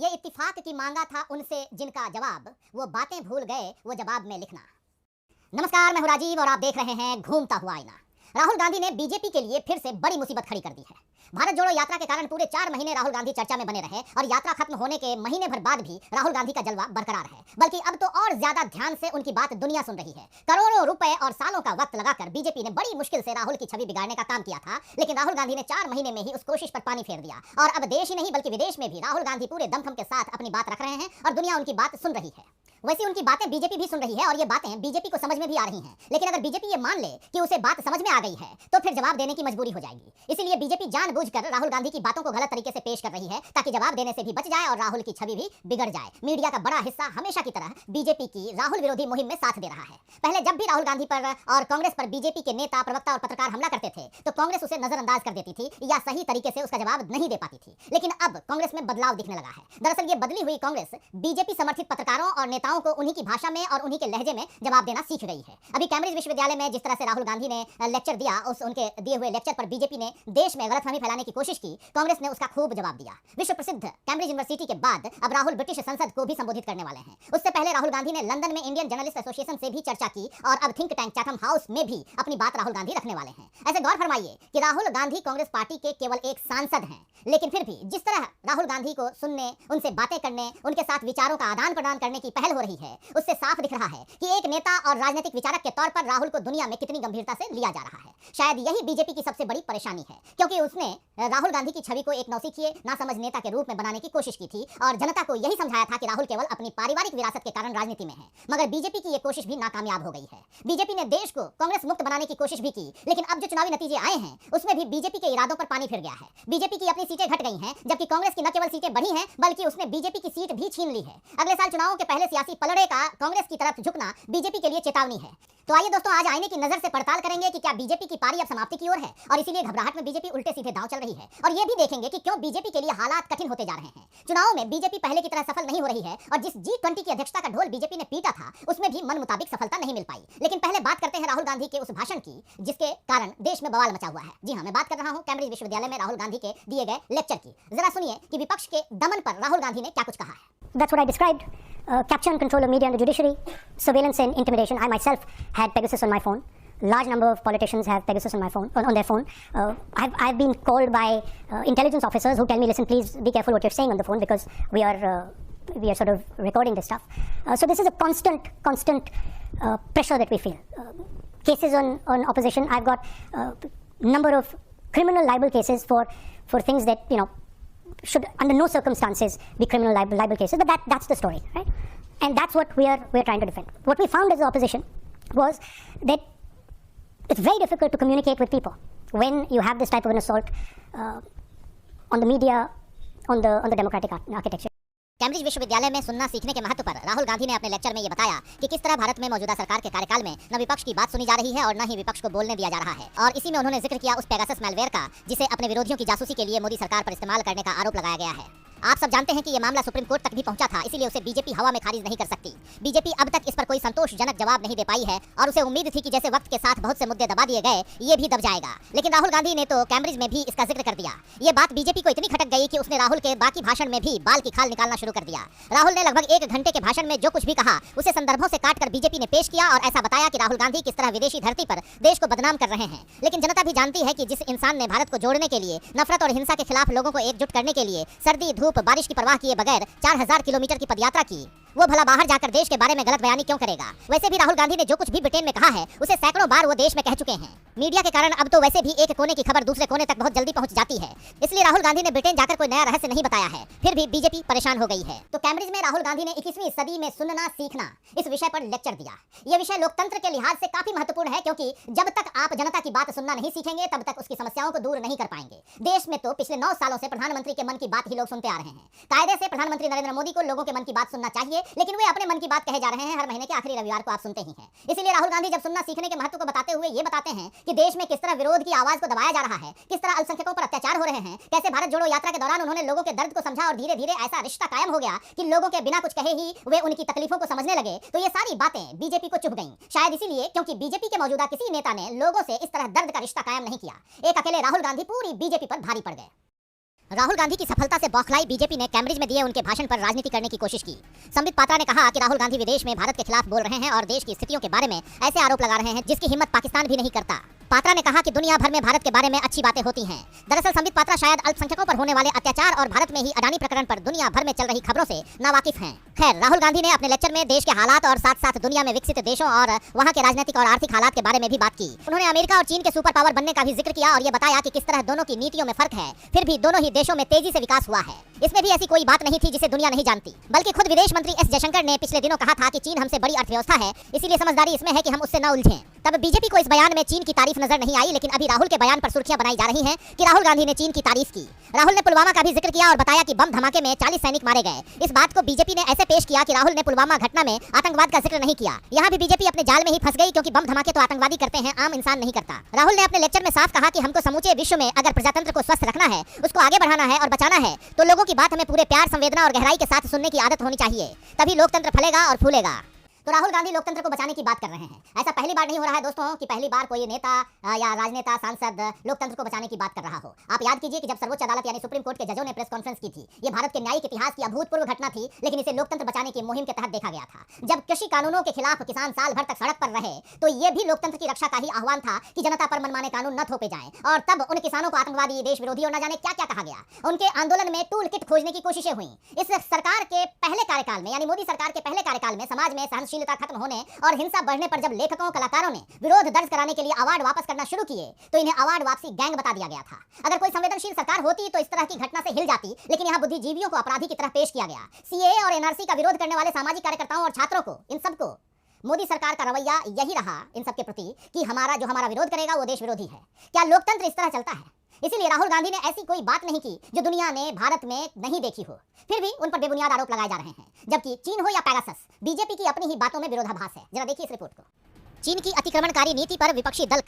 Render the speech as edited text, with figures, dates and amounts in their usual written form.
ये इत्तिफाक की मांगा था उनसे जिनका जवाब वो बातें भूल गए वो जवाब में लिखना। नमस्कार, मैं हूं राजीव और आप देख रहे हैं घूमता हुआ आईना। राहुल गांधी ने बीजेपी के लिए फिर से बड़ी मुसीबत खड़ी कर दी है। भारत जोड़ो यात्रा के कारण पूरे 4 महीने राहुल गांधी चर्चा में बने रहे और यात्रा खत्म होने के महीने भर बाद भी राहुल गांधी का जलवा बरकरार है, बल्कि अब तो और ज्यादा ध्यान से उनकी बात दुनिया सुन रही है। करोड़ों रुपए और सालों का वक्त लगाकर बीजेपी ने बड़ी मुश्किल से राहुल की छवि बिगाड़ने का काम किया था, लेकिन राहुल गांधी ने 4 महीने में ही उस कोशिश पर पानी फेर दिया और अब देश ही नहीं बल्कि विदेश में भी राहुल गांधी पूरे दमखम के साथ अपनी बात रख रहे हैं और दुनिया उनकी बात सुन रही है। वैसे उनकी बातें बीजेपी भी सुन रही है और ये बातें बीजेपी को समझ में भी आ रही हैं, लेकिन अगर बीजेपी ये मान ले कि उसे बात समझ में आ गई है तो फिर जवाब देने की मजबूरी हो जाएगी। इसीलिए बीजेपी जानबूझकर राहुल गांधी की बातों को गलत तरीके से पेश कर रही है ताकि जवाब देने से भी बच जाए और राहुल की छवि भी बिगड़ जाए। मीडिया का बड़ा हिस्सा हमेशा की तरह बीजेपी की राहुल विरोधी मुहिम में साथ दे रहा है। पहले जब भी राहुल गांधी पर और कांग्रेस पर बीजेपी के नेता, प्रवक्ता और पत्रकार हमला करते थे तो कांग्रेस उसे नजरअंदाज कर देती थी या सही तरीके से उसका जवाब नहीं दे पाती थी, लेकिन अब कांग्रेस में बदलाव दिखने लगा है। दरअसल ये बदली हुई कांग्रेस बीजेपी समर्थित पत्रकारों और नेताओं को उन्हीं की भाषा में और उन्हीं के लहजे में जवाब देना सीख गई है। अभी कैम्ब्रिज विश्वविद्यालय में जिस तरह से राहुल गांधी ने लेक्चर दिया, उस उनके दिए हुए लेक्चर पर बीजेपी ने देश में गलतफहमी फैलाने की कोशिश की, कांग्रेस ने उसका खूब जवाब दिया। विश्व प्रसिद्ध कैम्ब्रिज यूनिवर्सिटी के बाद अब राहुल ब्रिटिश संसद को भी संबोधित करने वाले हैं। उससे पहले राहुल गांधी ने लंदन में इंडियन जर्नलिस्ट एसोसिएशन से भी चर्चा की और अब थिंक टैंक चैथम हाउस में भी अपनी बात राहुल गांधी रखने वाले हैं। ऐसे गौर फरमाइए कि राहुल गांधी कांग्रेस पार्टी के केवल एक सांसद हैं, लेकिन फिर भी जिस तरह राहुल गांधी को सुनने, उनसे बातें करने, उनके साथ विचारों का आदान प्रदान करने की पहल हो रही है, उससे साफ दिख रहा है कि एक नेता और राजनीतिक विचारक के तौर पर राहुल को दुनिया में कितनी गंभीरता से लिया जा रहा है। शायद यही बीजेपी की सबसे बड़ी परेशानी है, क्योंकि उसने राहुल गांधी की छवि को एक नौसिखिए, नासमझ नेता के रूप में बनाने की कोशिश की थी और जनता को यही समझाया था कि राहुल केवल अपनी पारिवारिक विरासत के कारण राजनीति में है। मगर बीजेपी की यह कोशिश भी नाकामयाब हो गई है। बीजेपी ने देश को कांग्रेस मुक्त बनाने की कोशिश भी की, लेकिन अब जो चुनावी नतीजे आए हैं उसमें भी बीजेपी के इरादों पर पानी फिर गया है। बीजेपी की अपनी सीटें घट गई हैं, जबकि कांग्रेस की न केवल सीटें बढ़ी हैं बल्कि उसने बीजेपी की सीट भी छीन ली है। अगले साल चुनावों के पहले सियासी पलड़े का कांग्रेस की तरफ झुकना बीजेपी के लिए चेतावनी है। तो आइए दोस्तों, आज आईने की नजर से पड़ताल करेंगे कि क्या बीजेपी की पारी अब समाप्ति की ओर है और इसीलिए घबराहट में बीजेपी उल्टे सीधे दांव चल रही है, और ये भी देखेंगे कि क्यों बीजेपी के लिए हालात कठिन होते जा रहे हैं। चुनावों में बीजेपी पहले की तरह सफल नहीं हो रही है और जिस G20 की अध्यक्षता का ढोल बीजेपी ने पीटा था उसमें भी मन मुताबिक सफलता नहीं मिल पाई। लेकिन पहले बात करते हैं राहुल गांधी के उस भाषण की जिसके कारण देश में बवाल मचा हुआ है। जी हाँ, मैं बात कर रहा हूँ कैम्ब्रिज विश्वविद्यालय में राहुल गांधी के दिए गए लेक्चर की। जरा सुनिए कि विपक्ष के दमन पर राहुल गांधी ने क्या कुछ कहा है। That's what I described. Capture and control of media and the judiciary, surveillance and intimidation. I myself had Pegasus on my phone. Large number of politicians have Pegasus on my phone, on their phone. I've been called by intelligence officers who tell me, listen, please be careful what you're saying on the phone because we are sort of recording this stuff. So this is a constant pressure that we feel. Cases on opposition. I've got number of criminal libel cases for things that should under no circumstances be criminal libel cases, but that's the story, right? And that's what we're trying to defend. What we found as the opposition was that it's very difficult to communicate with people when you have this type of an assault on the media, on the democratic architecture. Cambridge विश्वविद्यालय में सुनना सीखने के महत्व पर राहुल गांधी ने अपने lecture में ये बताया कि किस तरह भारत में मौजूदा सरकार के कार्यकाल में न विपक्ष की बात सुनी जा रही है और न ही विपक्ष को बोलने दिया जा रहा है। और इसी में उन्होंने जिक्र किया उस पेगासस मैलवेयर का जिसे अपने विरोधियों की जासूसी के लिए मोदी सरकार पर इस्तेमाल करने का आरोप लगाया गया है। आप सब जानते हैं कि यह मामला सुप्रीम कोर्ट तक भी पहुंचा था, इसीलिए उसे बीजेपी हवा में खारिज नहीं कर सकती। बीजेपी अब तक इस पर कोई संतोषजनक जवाब नहीं दे पाई है और उसे उम्मीद थी कि जैसे वक्त के साथ बहुत से मुद्दे दबा दिए गए, ये भी दब जाएगा। लेकिन राहुल गांधी ने तो कैम्ब्रिज में भी इसका जिक्र कर दिया। ये बात बीजेपी को इतनी खटक गई कि उसने राहुल के बाकी भाषण में भी बाल की खाल निकालना शुरू कर दिया। राहुल ने लगभग 1 घंटे के भाषण में जो कुछ भी कहा उसे संदर्भों से काटकर बीजेपी ने पेश किया और ऐसा बताया कि राहुल गांधी किस तरह विदेशी धरती पर देश को बदनाम कर रहे हैं। लेकिन जनता भी जानती है कि जिस इंसान ने भारत को जोड़ने के लिए, नफरत और हिंसा के खिलाफ लोगों को एकजुट करने के लिए सर्दी, धूप, बारिश की परवाह किए बगैर 4000 किलोमीटर की पदयात्रा की, वो भला बाहर जाकर देश के बारे में गलत बयानी क्यों करेगा। वैसे भी राहुल गांधी ने जो कुछ भी ब्रिटेन में कहा है उसे सैकड़ों बार वो देश में कह चुके हैं। मीडिया के कारण अब तो वैसे भी एक कोने की खबर दूसरे कोने तक बहुत जल्दी पहुंच जाती है, इसलिए राहुल गांधी ने ब्रिटेन जाकर कोई नया रहस्य नहीं बताया है। फिर भी बीजेपी परेशान हो गई है। तो कैम्ब्रिज में राहुल गांधी ने 21वीं सदी में सुनना सीखना इस विषय पर लेक्चर दिया। यह विषय लोकतंत्र के लिहाज से काफी महत्वपूर्ण है, क्योंकि जब तक आप जनता की बात सुनना नहीं सीखेंगे तब तक उसकी समस्याओं को दूर नहीं कर पाएंगे। देश में तो पिछले 9 सालों से प्रधानमंत्री के मन की बात ही लोग सुनते आ रहे हैं। कायदे से प्रधानमंत्री नरेंद्र मोदी को लोगों के मन की बात सुनना चाहिए, लेकिन वे अपने मन की बात कहे जा रहे हैं। हर महीने के आखिरी रविवार को आप सुनते ही हैं। इसीलिए राहुल गांधी जब सुनना सीखने के महत्व को बताते हुए ये बताते हैं कि देश में किस तरह विरोध की आवाज को दबाया जा रहा है, किस तरह अल्पसंख्यकों पर अत्याचार हो रहे हैं, कैसे भारत जोड़ो यात्रा के दौरान उन्होंने लोगों के दर्द को समझा और धीरे धीरे ऐसा रिश्ता कायम हो गया कि लोगों के बिना कुछ कहे ही वे उनकी तकलीफों को समझने लगे। तो ये सारी बातें बीजेपी को चुभ गईं, शायद इसीलिए क्योंकि बीजेपी के मौजूदा किसी नेता ने लोगों से इस तरह दर्द का रिश्ता कायम नहीं किया। एक अकेले राहुल गांधी पूरी बीजेपी पर भारी पड़ गए। राहुल गांधी की सफलता से बौखलाई बीजेपी ने कैम्ब्रिज में दिए उनके भाषण पर राजनीति करने की कोशिश की। संबित पात्रा ने कहा कि राहुल गांधी विदेश में भारत के खिलाफ बोल रहे हैं और देश की स्थितियों के बारे में ऐसे आरोप लगा रहे हैं जिसकी हिम्मत पाकिस्तान भी नहीं करता। पात्रा ने कहा कि दुनिया भर में भारत के बारे में अच्छी बातें होती हैं। दरअसल संबित पात्रा शायद अल्पसंख्यकों पर होने वाले अत्याचार और भारत में ही अडानी प्रकरण पर दुनिया भर में चल रही खबरों से नावाकिफ हैं। खैर, राहुल गांधी ने अपने लेक्चर में देश के हालात और साथ साथ दुनिया में विकसित देशों और वहां के राजनीतिक और आर्थिक हालात के बारे में भी बात की। उन्होंने अमेरिका और चीन के सुपर पावर बनने का भी जिक्र किया और ये बताया कि किस तरह दोनों की नीतियों में फर्क है, फिर भी दोनों ही देशों में तेजी से विकास हुआ है। इसमें भी ऐसी कोई बात नहीं थी जिसे दुनिया नहीं जानती, बल्कि खुद विदेश मंत्री एस जयशंकर ने पिछले दिनों कहा था कि चीन हमसे बड़ी अर्थव्यवस्था है, इसीलिए समझदारी इसमें है कि हम उससे न उलझें। तब बीजेपी को इस बयान में चीन की तारीफ नजर नहीं आई, लेकिन अभी राहुल के बयान पर सुर्खियां बनाई जा रही हैं कि राहुल गांधी ने चीन की तारीफ की। राहुल ने पुलवामा का भी जिक्र किया और बताया कि बम धमाके में 40 सैनिक मारे गए। इस बात को बीजेपी ने ऐसे पेश किया कि राहुल ने पुलवामा घटना में आतंकवाद का जिक्र नहीं किया। यहाँ भी बीजेपी अपने जाल में ही फंस गई, क्योंकि बम धमाके तो आतंकवादी करते हैं, आम इंसान नहीं करता। राहुल ने अपने लेक्चर में साफ कहा कि हमको समूचे विश्व में अगर प्रजातंत्र को स्वस्थ रखना है, उसको आगे बढ़ाना है और बचाना है, तो लोगों की बात हमें पूरे प्यार, संवेदना और गहराई के साथ सुनने की आदत होनी चाहिए, तभी लोकतंत्र फलेगा और फूलेगा। तो राहुल गांधी लोकतंत्र को बचाने की बात कर रहे हैं। ऐसा पहली बार नहीं हो रहा है दोस्तों कि पहली बार कोई नेता या राजनेता, सांसद लोकतंत्र को बचाने की बात कर रहा हो। आप याद कीजिए कि जब सर्वोच्च अदालत यानी सुप्रीम कोर्ट के जजों ने प्रेस कॉन्फ्रेंस की थी, ये भारत के न्यायिक इतिहास की अभूतपूर्व घटना थी, लेकिन इसे लोकतंत्र बचाने की मुहिम के तहत देखा गया था। जब कृषि कानूनों के खिलाफ किसान साल भर तक सड़क पर रहे, तो ये भी लोकतंत्र की रक्षा का ही आह्वान था कि जनता पर मनमाने कानून न थोपे जाएं, और तब उन किसानों को आतंकवादी, देश विरोधी और न जाने क्या क्या कहा गया। उनके आंदोलन में टूल किट खोजने की कोशिशें हुई। इस सरकार के पहले कार्यकाल में यानी मोदी सरकार के पहले कार्यकाल में समाज में सहनशीलता खत्म होने और हिंसा बढ़ने पर जब लेखकों, कलाकारों ने विरोध दर्ज कराने के लिए अवार्ड वापस करना शुरू किए, तो इन्हें अवार्ड वापसी गैंग बता दिया गया था। अगर कोई संवेदनशील सरकार होती तो इस तरह की घटना से हिल जाती, लेकिन यहाँ बुद्धिजीवियों को अपराधी की तरह पेश किया गया। सीएए और एनआरसी का विरोध करने वाले सामाजिक कार्यकर्ताओं और छात्रों को, इन सबको मोदी सरकार का रवैया यही रहा इन सबके प्रति कि हमारा विरोध करेगा वो देश विरोधी है। क्या लोकतंत्र इस तरह चलता है? इसीलिए राहुल गांधी ने ऐसी कोई बात नहीं की जो दुनिया ने भारत में नहीं देखी हो, फिर भी उन पर बेबुनियाद आरोप लगाए जा रहे हैं। जबकि चीन हो या पैगासस, बीजेपी की अपनी ही बातों में विरोधाभास है। जरा देखिए इस रिपोर्ट को। चीन की अतिक्रमणकारी नीति पर विपक्षी दल